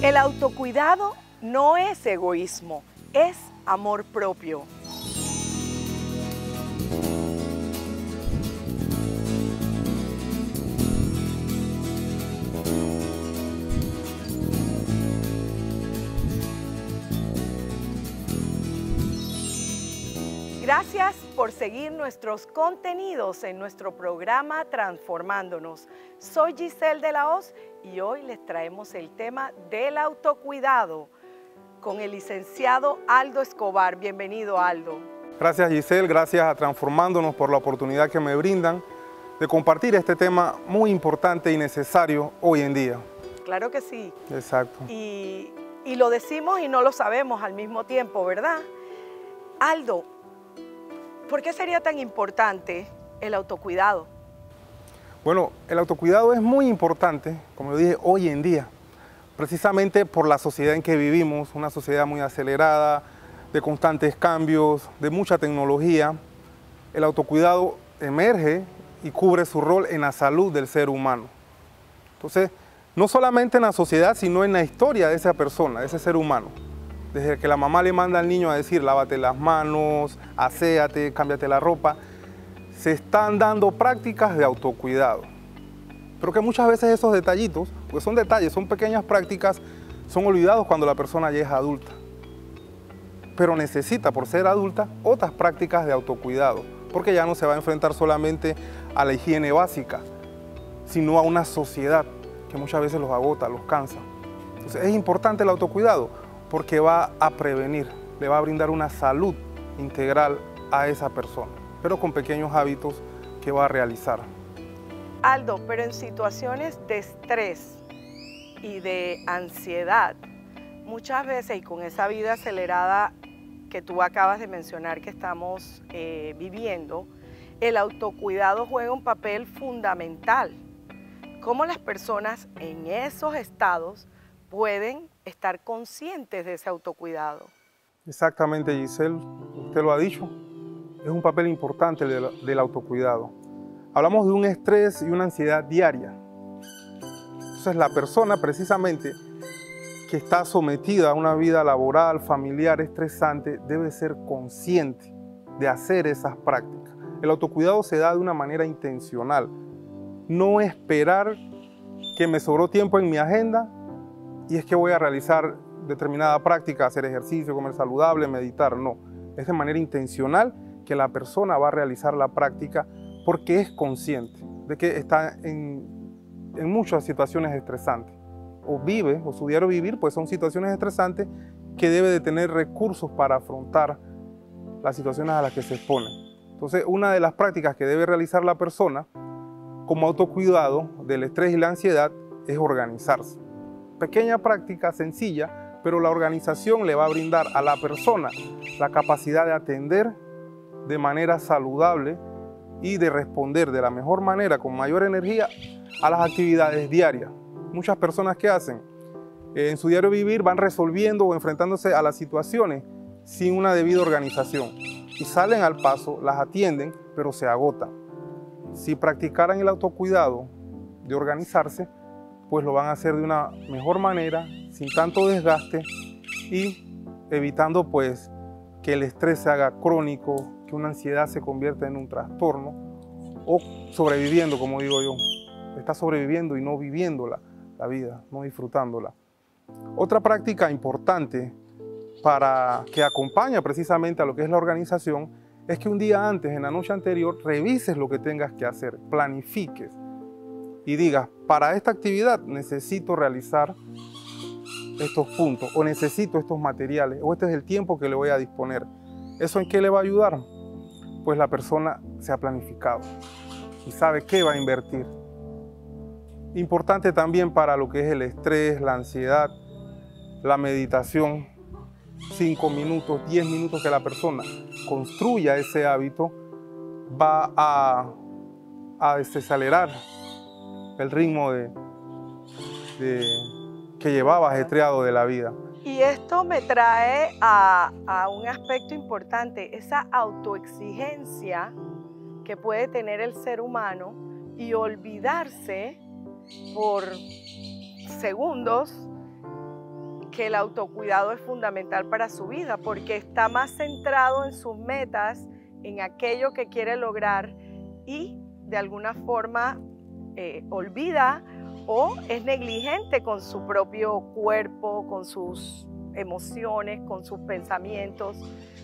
El autocuidado no es egoísmo, es amor propio. Gracias por seguir nuestros contenidos en nuestro programa Transformándonos. Soy Giselle de la Hoz y hoy les traemos el tema del autocuidado con el licenciado Aldo Escobar. Bienvenido, Aldo. Gracias, Giselle, gracias a Transformándonos por la oportunidad que me brindan de compartir este tema muy importante y necesario hoy en día. Claro que sí. Exacto. Y lo decimos y no lo sabemos al mismo tiempo, ¿verdad? Aldo, ¿por qué sería tan importante el autocuidado? Bueno, el autocuidado es muy importante, como yo dije, hoy en día, precisamente por la sociedad en que vivimos, una sociedad muy acelerada, de constantes cambios, de mucha tecnología. El autocuidado emerge y cubre su rol en la salud del ser humano. Entonces, no solamente en la sociedad, sino en la historia de esa persona, de ese ser humano. Desde que la mamá le manda al niño a decir, lávate las manos, aséate, cámbiate la ropa, se están dando prácticas de autocuidado. Pero que muchas veces esos detallitos, porque son detalles, son pequeñas prácticas, son olvidados cuando la persona ya es adulta. Pero necesita, por ser adulta, otras prácticas de autocuidado, porque ya no se va a enfrentar solamente a la higiene básica, sino a una sociedad que muchas veces los agota, los cansa. Entonces es importante el autocuidado, porque va a prevenir, le va a brindar una salud integral a esa persona, pero con pequeños hábitos que va a realizar. Aldo, pero en situaciones de estrés y de ansiedad, muchas veces, y con esa vida acelerada que tú acabas de mencionar que estamos viviendo, el autocuidado juega un papel fundamental. ¿Cómo las personas en esos estados pueden estar conscientes de ese autocuidado? Exactamente, Giselle, usted lo ha dicho, es un papel importante del autocuidado. Hablamos de un estrés y una ansiedad diaria. Entonces la persona precisamente que está sometida a una vida laboral, familiar, estresante, debe ser consciente de hacer esas prácticas. El autocuidado se da de una manera intencional, no esperar que me sobró tiempo en mi agenda y es que voy a realizar determinada práctica, hacer ejercicio, comer saludable, meditar. No, es de manera intencional que la persona va a realizar la práctica porque es consciente de que está en muchas situaciones estresantes. O vive, o su diario vivir, pues son situaciones estresantes que debe de tener recursos para afrontar las situaciones a las que se expone. Entonces, una de las prácticas que debe realizar la persona como autocuidado del estrés y la ansiedad es organizarse. Pequeña práctica, sencilla, pero la organización le va a brindar a la persona la capacidad de atender de manera saludable y de responder de la mejor manera, con mayor energía, a las actividades diarias. Muchas personas que hacen en su diario vivir van resolviendo o enfrentándose a las situaciones sin una debida organización y salen al paso, las atienden, pero se agotan. Si practicaran el autocuidado de organizarse, pues lo van a hacer de una mejor manera, sin tanto desgaste y evitando pues que el estrés se haga crónico, que una ansiedad se convierta en un trastorno o sobreviviendo, como digo yo. Está sobreviviendo y no viviendo la vida, no disfrutándola. Otra práctica importante que acompaña precisamente a lo que es la organización es que un día antes, en la noche anterior, revises lo que tengas que hacer, planifiques y digas, para esta actividad necesito realizar estos puntos o necesito estos materiales o este es el tiempo que le voy a disponer. ¿Eso en qué le va a ayudar? Pues la persona se ha planificado y sabe qué va a invertir. Importante también para lo que es el estrés, la ansiedad, la meditación, 5 minutos, 10 minutos que la persona construya ese hábito va a desacelerar el ritmo que llevaba ajetreado de la vida. Y esto me trae a un aspecto importante, esa autoexigencia que puede tener el ser humano y olvidarse por segundos que el autocuidado es fundamental para su vida porque está más centrado en sus metas, en aquello que quiere lograr y de alguna forma olvida o es negligente con su propio cuerpo, con sus emociones, con sus pensamientos.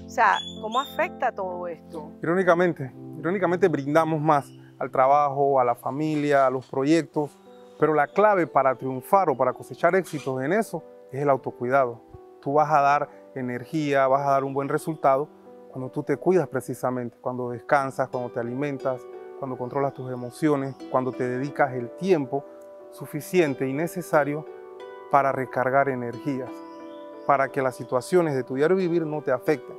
O sea, ¿cómo afecta todo esto? Irónicamente brindamos más al trabajo, a la familia, a los proyectos, pero la clave para triunfar o para cosechar éxitos en eso es el autocuidado. Tú vas a dar energía, vas a dar un buen resultado cuando tú te cuidas precisamente, cuando descansas, cuando te alimentas, cuando controlas tus emociones, cuando te dedicas el tiempo suficiente y necesario para recargar energías, para que las situaciones de tu diario vivir no te afecten.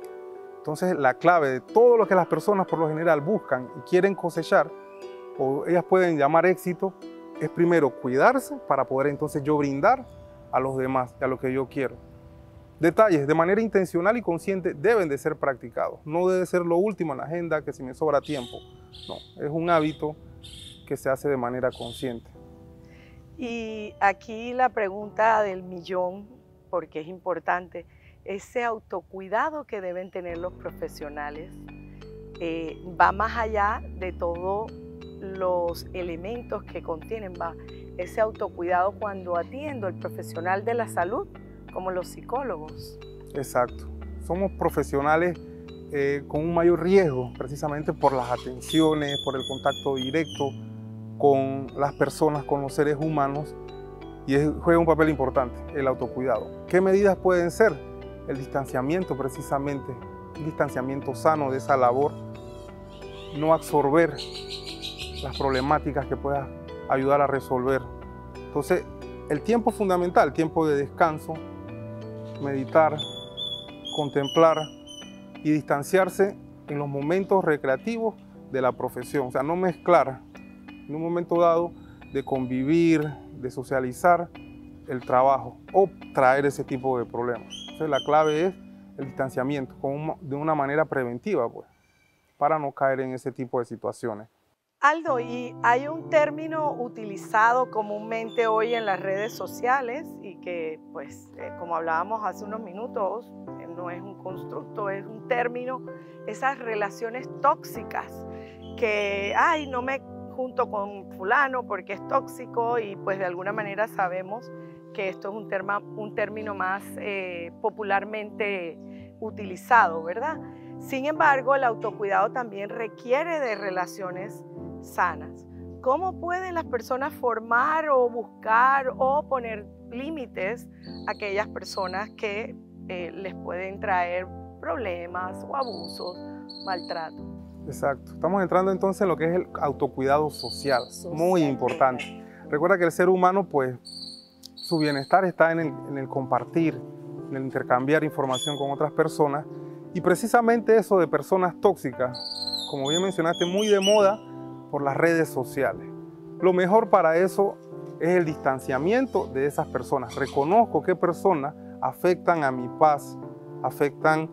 Entonces, la clave de todo lo que las personas por lo general buscan y quieren cosechar, o ellas pueden llamar éxito, es primero cuidarse para poder entonces yo brindar a los demás y a lo que yo quiero. Detalles de manera intencional y consciente deben de ser practicados. No debe ser lo último en la agenda, que si me sobra tiempo. No, es un hábito que se hace de manera consciente. Y aquí la pregunta del millón, porque es importante, ese autocuidado que deben tener los profesionales va más allá de todos los elementos que contienen, va ese autocuidado cuando atiendo al profesional de la salud, como los psicólogos. Exacto. Somos profesionales con un mayor riesgo, precisamente por las atenciones, por el contacto directo con las personas, con los seres humanos, y juega un papel importante el autocuidado. ¿Qué medidas pueden ser? El distanciamiento, precisamente, un distanciamiento sano de esa labor, no absorber las problemáticas que puedas ayudar a resolver. Entonces, el tiempo fundamental, tiempo de descanso, meditar, contemplar y distanciarse en los momentos recreativos de la profesión. O sea, no mezclar en un momento dado de convivir, de socializar el trabajo o traer ese tipo de problemas. Entonces, la clave es el distanciamiento de una manera preventiva, pues, para no caer en ese tipo de situaciones. Aldo, y hay un término utilizado comúnmente hoy en las redes sociales y que, pues, como hablábamos hace unos minutos, no es un constructo, es un término, esas relaciones tóxicas que, ay, no me junto con fulano porque es tóxico y pues de alguna manera sabemos que esto es un término más popularmente utilizado, ¿verdad? Sin embargo, el autocuidado también requiere de relaciones sanas. ¿Cómo pueden las personas formar o buscar o poner límites a aquellas personas que les pueden traer problemas o abusos, maltrato? Exacto. Estamos entrando entonces en lo que es el autocuidado social, muy importante. Recuerda que el ser humano, pues, su bienestar está en el compartir, en el intercambiar información con otras personas, y precisamente eso de personas tóxicas, como bien mencionaste, muy de moda por las redes sociales. Lo mejor para eso es el distanciamiento de esas personas. Reconozco qué personas afectan a mi paz, afectan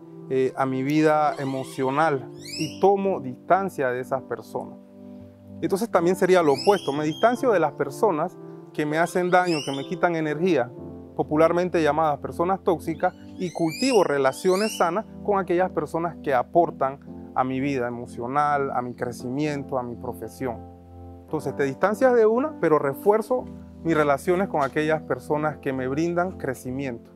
a mi vida emocional y tomo distancia de esas personas. Entonces también sería lo opuesto, me distancio de las personas que me hacen daño, que me quitan energía, popularmente llamadas personas tóxicas, y cultivo relaciones sanas con aquellas personas que aportan a mi vida emocional, a mi crecimiento, a mi profesión. Entonces te distancias de una, pero refuerzo mis relaciones con aquellas personas que me brindan crecimiento.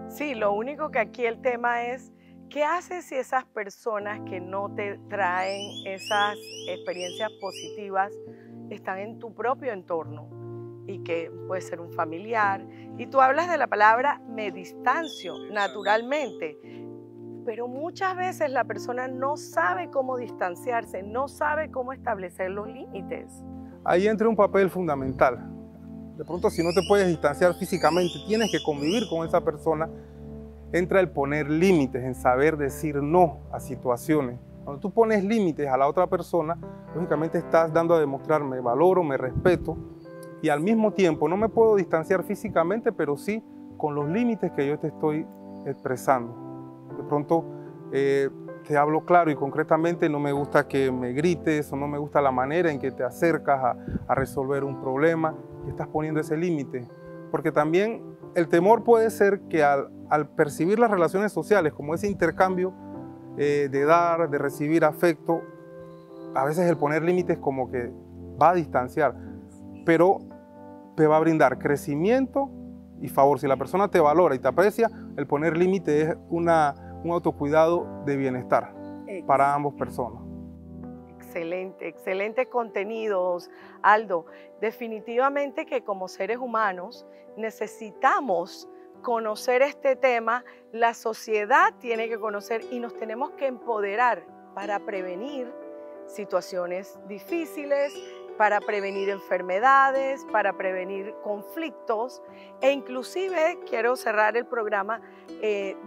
Sí, lo único que aquí el tema es, ¿qué haces si esas personas que no te traen esas experiencias positivas están en tu propio entorno? Y que puede ser un familiar. Y tú hablas de la palabra me distancio, naturalmente. Pero muchas veces la persona no sabe cómo distanciarse, no sabe cómo establecer los límites. Ahí entra un papel fundamental. De pronto, si no te puedes distanciar físicamente, tienes que convivir con esa persona. Entra el poner límites, en saber decir no a situaciones. Cuando tú pones límites a la otra persona, lógicamente estás dando a demostrar me valoro, me respeto, y al mismo tiempo no me puedo distanciar físicamente, pero sí con los límites que yo te estoy expresando. De pronto te hablo claro y concretamente, no me gusta que me grites o no me gusta la manera en que te acercas a resolver un problema, y estás poniendo ese límite. Porque también el temor puede ser que al percibir las relaciones sociales como ese intercambio de dar, de recibir afecto, a veces el poner límites como que va a distanciar, pero te va a brindar crecimiento y favor. Si la persona te valora y te aprecia, el poner límite es un autocuidado de bienestar para ambas personas. Excelente, excelentes contenidos, Aldo. Definitivamente que como seres humanos necesitamos conocer este tema, la sociedad tiene que conocer y nos tenemos que empoderar para prevenir situaciones difíciles, para prevenir enfermedades, para prevenir conflictos e inclusive quiero cerrar el programa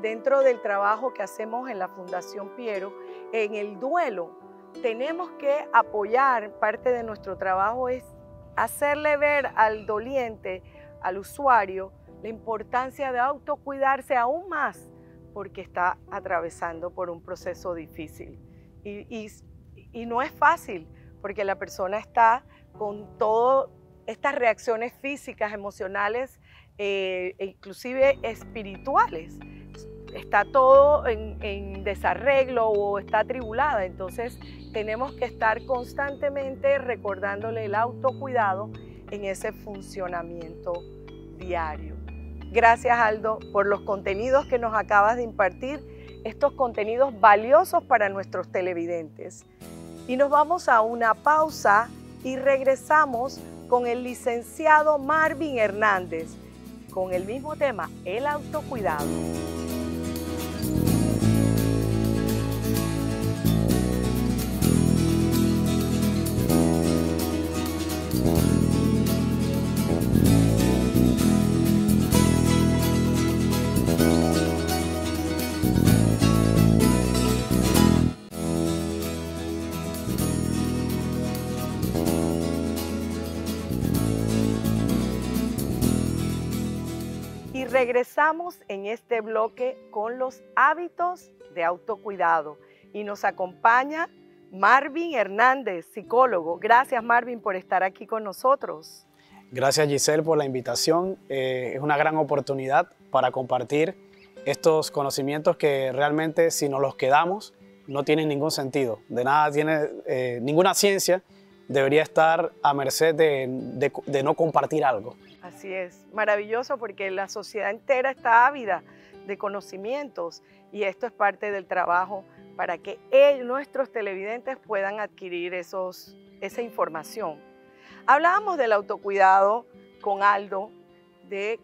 dentro del trabajo que hacemos en la Fundación Piero, en el duelo. Tenemos que apoyar, parte de nuestro trabajo es hacerle ver al doliente, al usuario, la importancia de autocuidarse aún más porque está atravesando por un proceso difícil. Y no es fácil porque la persona está con todas estas reacciones físicas, emocionales e inclusive espirituales. Está todo en desarreglo o está atribulada, entonces tenemos que estar constantemente recordándole el autocuidado en ese funcionamiento diario. Gracias, Aldo, por los contenidos que nos acabas de impartir, estos contenidos valiosos para nuestros televidentes. Y nos vamos a una pausa y regresamos con el licenciado Marvin Hernández con el mismo tema, el autocuidado. Y regresamos en este bloque con los hábitos de autocuidado. Y nos acompaña Marvin Hernández, psicólogo. Gracias, Marvin, por estar aquí con nosotros. Gracias, Giselle, por la invitación. Es una gran oportunidad para compartir estos conocimientos que realmente, si nos los quedamos, no tienen ningún sentido. De nada tiene, ninguna ciencia debería estar a merced de no compartir algo. Así es, maravilloso porque la sociedad entera está ávida de conocimientos y esto es parte del trabajo para que nuestros televidentes puedan adquirir esa información. Hablábamos del autocuidado con Aldo, de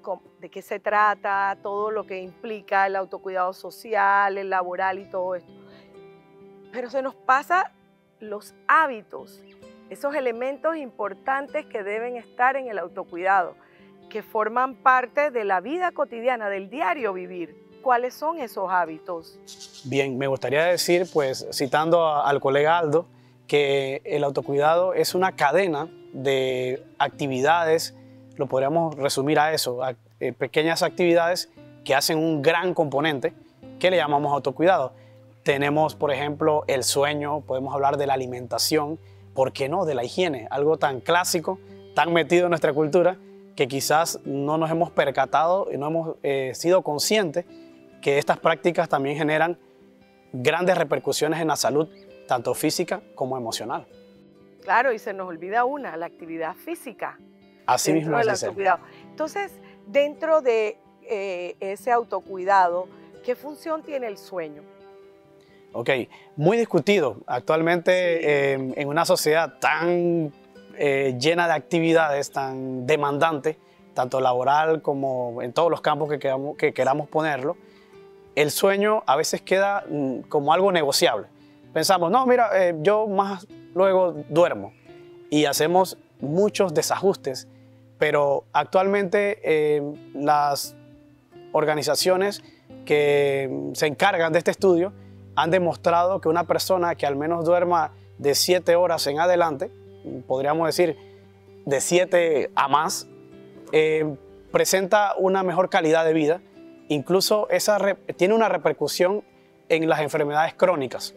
qué se trata, todo lo que implica el autocuidado social, el laboral y todo esto. Pero se nos pasa los hábitos, esos elementos importantes que deben estar en el autocuidado, que forman parte de la vida cotidiana, del diario vivir. ¿Cuáles son esos hábitos? Bien, me gustaría decir, pues, citando al colega Aldo, que el autocuidado es una cadena de actividades, lo podríamos resumir a eso, pequeñas actividades que hacen un gran componente que le llamamos autocuidado. Tenemos, por ejemplo, el sueño, podemos hablar de la alimentación, ¿por qué no? De la higiene, algo tan clásico, tan metido en nuestra cultura, que quizás no nos hemos percatado y no hemos sido conscientes que estas prácticas también generan grandes repercusiones en la salud, tanto física como emocional. Claro, y se nos olvida la actividad física. Así mismo es. Autocuidado. Entonces, dentro de ese autocuidado, ¿qué función tiene el sueño? Ok, muy discutido actualmente en una sociedad tan llena de actividades, tan demandante, tanto laboral como en todos los campos que queramos ponerlo. El sueño a veces queda como algo negociable. Pensamos, no, mira, yo más luego duermo y hacemos muchos desajustes, pero actualmente las organizaciones que se encargan de este estudio han demostrado que una persona que al menos duerma de 7 horas en adelante, podríamos decir de 7 a más, presenta una mejor calidad de vida. Incluso tiene una repercusión en las enfermedades crónicas.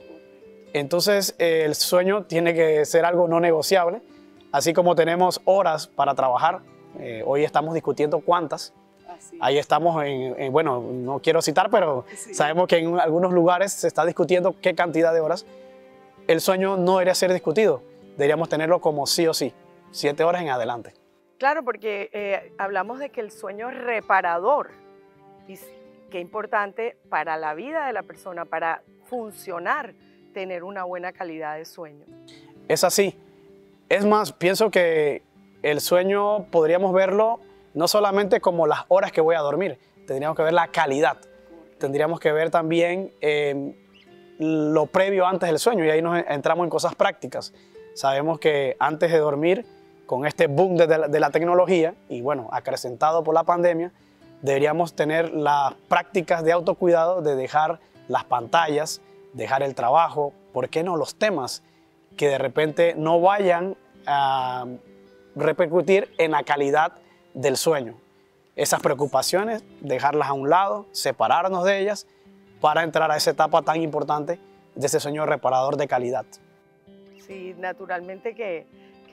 Entonces el sueño tiene que ser algo no negociable, así como tenemos horas para trabajar. Hoy estamos discutiendo cuántas. Ahí estamos bueno, no quiero citar, pero sabemos que en algunos lugares se está discutiendo qué cantidad de horas. El sueño no debería ser discutido, deberíamos tenerlo como sí o sí, 7 horas en adelante. Claro, porque hablamos de que el sueño es reparador, y qué importante para la vida de la persona, para funcionar, tener una buena calidad de sueño. Es así. Es más, pienso que el sueño podríamos verlo no solamente como las horas que voy a dormir, tendríamos que ver la calidad. Tendríamos que ver también lo previo antes del sueño, y ahí nos entramos en cosas prácticas. Sabemos que antes de dormir, con este boom de la tecnología, y bueno, acrecentado por la pandemia, deberíamos tener las prácticas de autocuidado, de dejar las pantallas, dejar el trabajo, ¿por qué no los temas que de repente no vayan a repercutir en la calidad del sueño? Esas preocupaciones, dejarlas a un lado, separarnos de ellas para entrar a esa etapa tan importante de ese sueño reparador de calidad. Sí, naturalmente que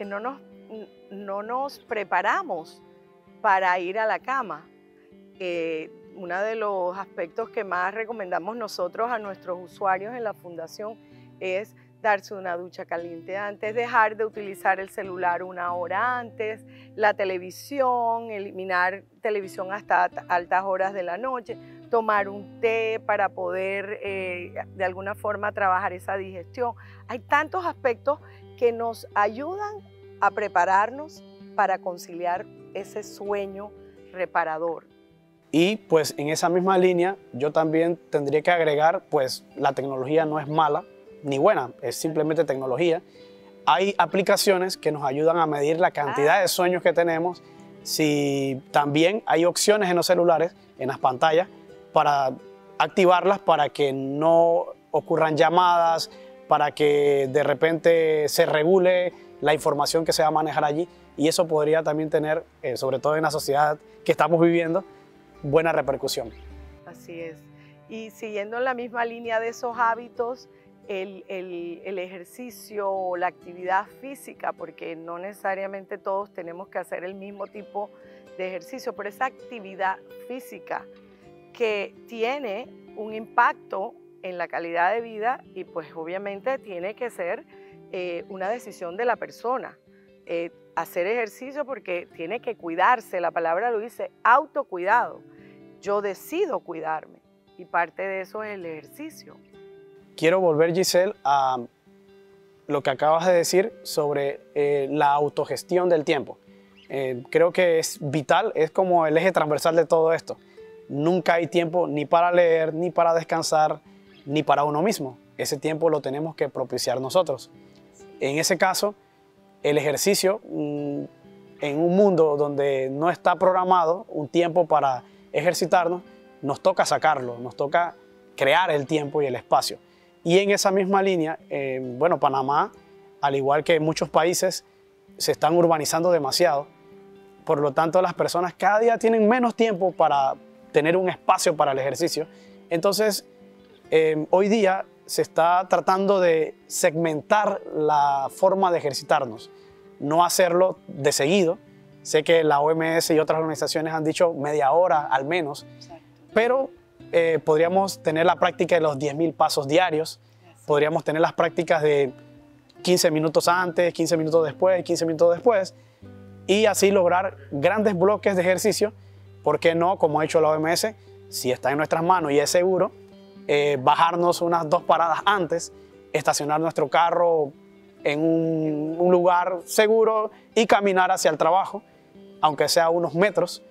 no nos preparamos para ir a la cama. Uno de los aspectos que más recomendamos nosotros a nuestros usuarios en la fundación es darse una ducha caliente antes, dejar de utilizar el celular 1 hora antes, la televisión, eliminar televisión hasta altas horas de la noche, tomar un té para poder de alguna forma trabajar esa digestión. Hay tantos aspectos que nos ayudan a prepararnos para conciliar ese sueño reparador. Y pues en esa misma línea yo también tendría que agregar, pues la tecnología no es mala ni buena, es simplemente tecnología. Hay aplicaciones que nos ayudan a medir la cantidad de sueños que tenemos. Si también hay opciones en los celulares, en las pantallas, para activarlas para que no ocurran llamadas, para que de repente se regule la información que se va a manejar allí, y eso podría también tener, sobre todo en la sociedad que estamos viviendo, buena repercusión. Así es. Y siguiendo en la misma línea de esos hábitos, el ejercicio o la actividad física, porque no necesariamente todos tenemos que hacer el mismo tipo de ejercicio, pero esa actividad física que tiene un impacto en la calidad de vida, y pues obviamente tiene que ser una decisión de la persona. Hacer ejercicio porque tiene que cuidarse, la palabra lo dice, autocuidado. Yo decido cuidarme y parte de eso es el ejercicio. Quiero volver, Giselle, a lo que acabas de decir sobre la autogestión del tiempo. Creo que es vital, es como el eje transversal de todo esto. Nunca hay tiempo ni para leer, ni para descansar, ni para uno mismo. Ese tiempo lo tenemos que propiciar nosotros. En ese caso, el ejercicio, en un mundo donde no está programado un tiempo para ejercitarnos, nos toca sacarlo, nos toca crear el tiempo y el espacio. Y en esa misma línea, bueno, Panamá, al igual que muchos países, se están urbanizando demasiado. Por lo tanto, las personas cada día tienen menos tiempo para tener un espacio para el ejercicio. Entonces, hoy día se está tratando de segmentar la forma de ejercitarnos, no hacerlo de seguido. Sé que la OMS y otras organizaciones han dicho media hora al menos, pero podríamos tener la práctica de los 10.000 pasos diarios, podríamos tener las prácticas de 15 minutos antes, 15 minutos después, 15 minutos después, y así lograr grandes bloques de ejercicio. ¿Por qué no? Como ha hecho la OMS, si está en nuestras manos y es seguro, bajarnos unas 2 paradas antes, estacionar nuestro carro en un lugar seguro y caminar hacia el trabajo, aunque sea unos metros.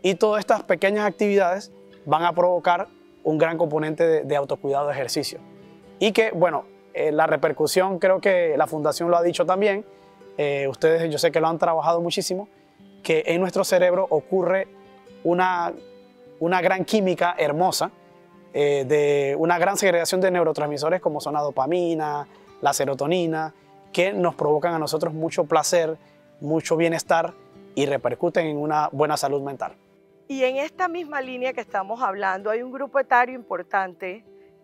Y todas estas pequeñas actividades van a provocar un gran componente de autocuidado de ejercicio. Y que, bueno, la repercusión, creo que la Fundación lo ha dicho también, ustedes yo sé que lo han trabajado muchísimo, que en nuestro cerebro ocurre una gran química hermosa, de una gran segregación de neurotransmisores como son la dopamina, la serotonina, que nos provocan a nosotros mucho placer, mucho bienestar y repercuten en una buena salud mental. Y en esta misma línea que estamos hablando, hay un grupo etario importante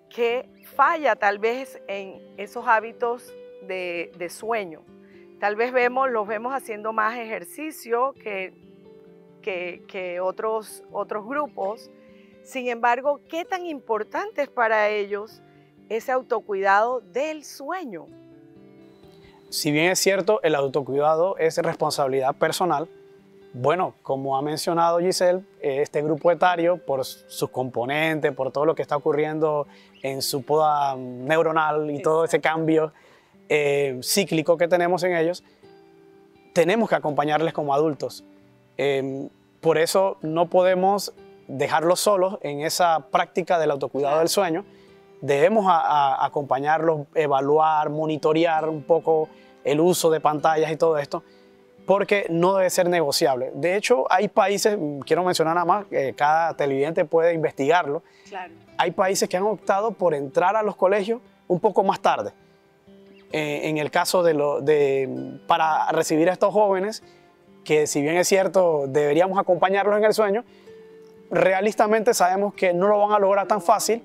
que falla tal vez en esos hábitos de sueño. Tal vez los vemos haciendo más ejercicio que que otros grupos. Sin embargo, ¿qué tan importante es para ellos ese autocuidado del sueño? Si bien es cierto, el autocuidado es responsabilidad personal, bueno, como ha mencionado Giselle, este grupo etario, por sus componentes, por todo lo que está ocurriendo en su poda neuronal y todo ese cambio cíclico que tenemos en ellos, tenemos que acompañarles como adultos. Por eso no podemos dejarlos solos en esa práctica del autocuidado del sueño. Debemos acompañarlos, evaluar, monitorear un poco el uso de pantallas y todo esto, porque no debe ser negociable. De hecho, hay países, quiero mencionar nada más, cada televidente puede investigarlo, claro. Hay países que han optado por entrar a los colegios un poco más tarde. En el caso para recibir a estos jóvenes, que si bien es cierto, deberíamos acompañarlos en el sueño, realistamente sabemos que no lo van a lograr tan fácil,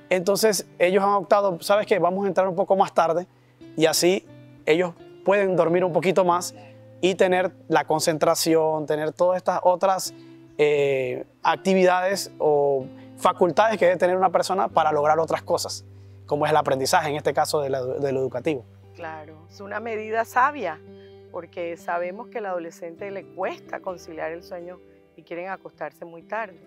entonces ellos han optado, ¿sabes qué? Vamos a entrar un poco más tarde y así ellos pueden dormir un poquito más y tener la concentración, tener todas estas otras actividades o facultades que debe tener una persona para lograr otras cosas, como es el aprendizaje, en este caso de lo educativo. Claro, es una medida sabia, porque sabemos que al adolescente le cuesta conciliar el sueño y quieren acostarse muy tarde.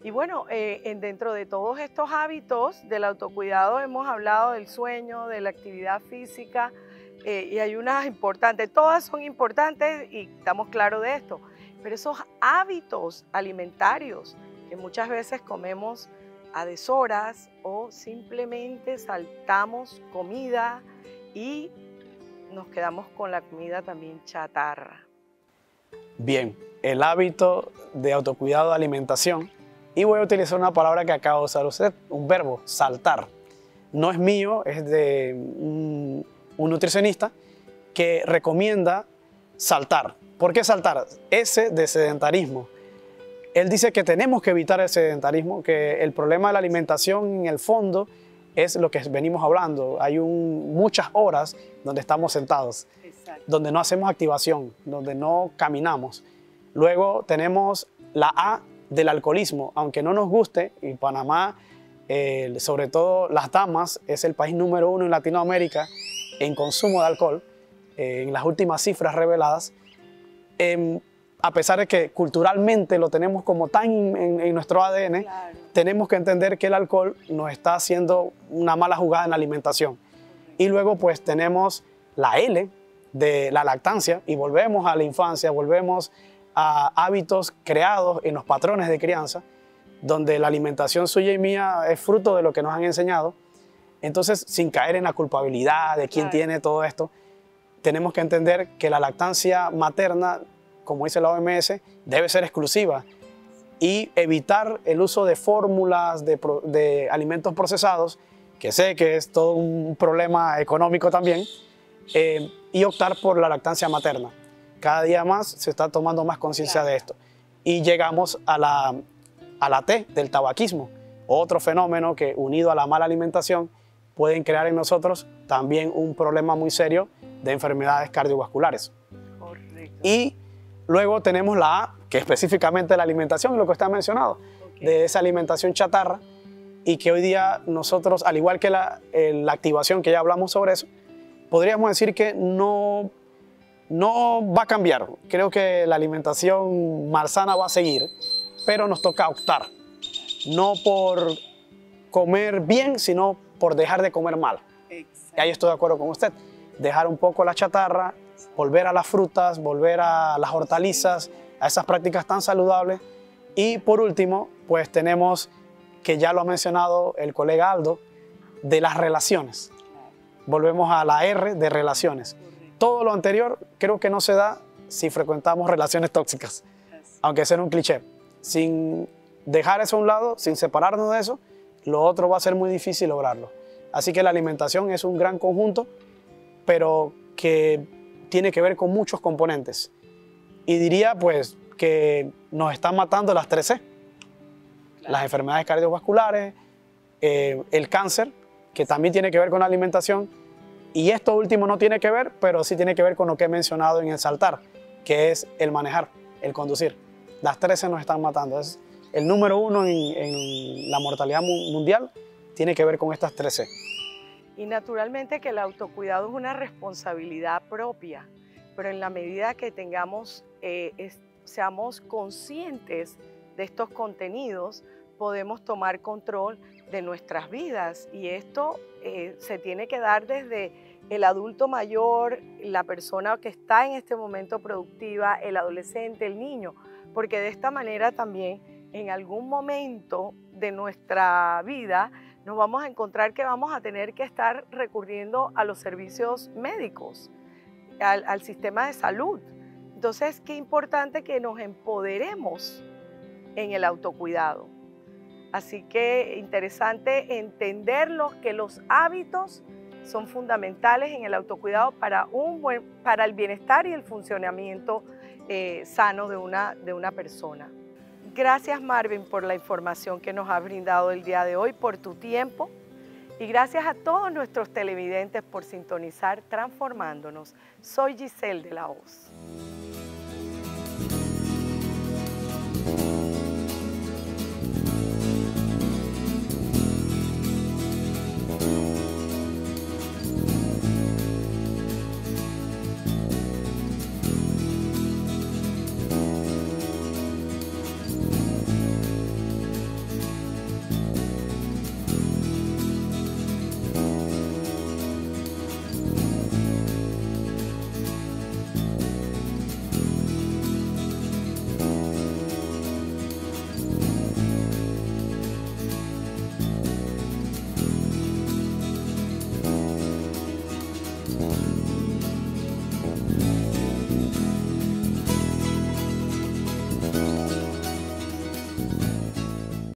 Y bueno, dentro de todos estos hábitos del autocuidado hemos hablado del sueño, de la actividad física, y hay unas importantes, todas son importantes y estamos claros de esto, pero esos hábitos alimentarios que muchas veces comemos a deshoras o simplemente saltamos comida y nos quedamos con la comida también chatarra. Bien, el hábito de autocuidado de alimentación, y voy a utilizar una palabra que acaba de usar usted, un verbo, saltar. No es mío, es de un nutricionista que recomienda saltar. ¿Por qué saltar? S de sedentarismo. Él dice que tenemos que evitar el sedentarismo, que el problema de la alimentación en el fondo es lo que venimos hablando. Hay muchas horas donde estamos sentados, Exacto. Donde no hacemos activación, donde no caminamos. Luego tenemos la A del alcoholismo, aunque no nos guste, en Panamá, sobre todo las damas, es el país número 1 en Latinoamérica en consumo de alcohol, en las últimas cifras reveladas, a pesar de que culturalmente lo tenemos como tan en nuestro ADN, Claro. tenemos que entender que el alcohol nos está haciendo una mala jugada en la alimentación. Y luego pues tenemos la L de la lactancia y volvemos a la infancia, volvemos a hábitos creados en los patrones de crianza, donde la alimentación suya y mía es fruto de lo que nos han enseñado. Entonces, sin caer en la culpabilidad de quién tiene todo esto, tenemos que entender que la lactancia materna, como dice la OMS, debe ser exclusiva y evitar el uso de fórmulas de alimentos procesados, que sé que es todo un problema económico también, y optar por la lactancia materna. Cada día más se está tomando más conciencia de esto. Y llegamos a la T del tabaquismo, otro fenómeno que, unido a la mala alimentación, pueden crear en nosotros también un problema muy serio de enfermedades cardiovasculares. Correcto. Y luego tenemos la A, que específicamente la alimentación, lo que está mencionado, de esa alimentación chatarra, y que hoy día nosotros, al igual que la activación, que ya hablamos sobre eso, podríamos decir que no va a cambiar. Creo que la alimentación malsana va a seguir, pero nos toca optar, no por comer bien, sino por dejar de comer mal. Exacto. Y ahí estoy de acuerdo con usted. Dejar un poco la chatarra, volver a las frutas, volver a las hortalizas, a esas prácticas tan saludables. Y por último, pues tenemos, que ya lo ha mencionado el colega Aldo, de las relaciones. Volvemos a la R de relaciones. Todo lo anterior creo que no se da si frecuentamos relaciones tóxicas, aunque sea un cliché. Sin dejar eso a un lado, sin separarnos de eso, lo otro va a ser muy difícil lograrlo. Así que la alimentación es un gran conjunto, pero que tiene que ver con muchos componentes. Y diría pues que nos están matando las 3C. Las enfermedades cardiovasculares, el cáncer, que también tiene que ver con la alimentación. Y esto último no tiene que ver, pero sí tiene que ver con lo que he mencionado en el saltar, que es el manejar, el conducir. Las 13 nos están matando. Es el número 1 en la mortalidad mundial tiene que ver con estas 13. Y naturalmente que el autocuidado es una responsabilidad propia, pero en la medida que seamos conscientes de estos contenidos, podemos tomar control de nuestras vidas, y esto se tiene que dar desde el adulto mayor, la persona que está en este momento productiva, el adolescente, el niño, porque de esta manera también en algún momento de nuestra vida nos vamos a encontrar que vamos a tener que estar recurriendo a los servicios médicos, al sistema de salud. Entonces, qué importante que nos empoderemos en el autocuidado. Así que interesante entenderlo, que los hábitos son fundamentales en el autocuidado para el bienestar y el funcionamiento sano de una persona. Gracias, Marvin, por la información que nos has brindado el día de hoy, por tu tiempo, y gracias a todos nuestros televidentes por sintonizar Transformándonos. Soy Giselle de la Hoz.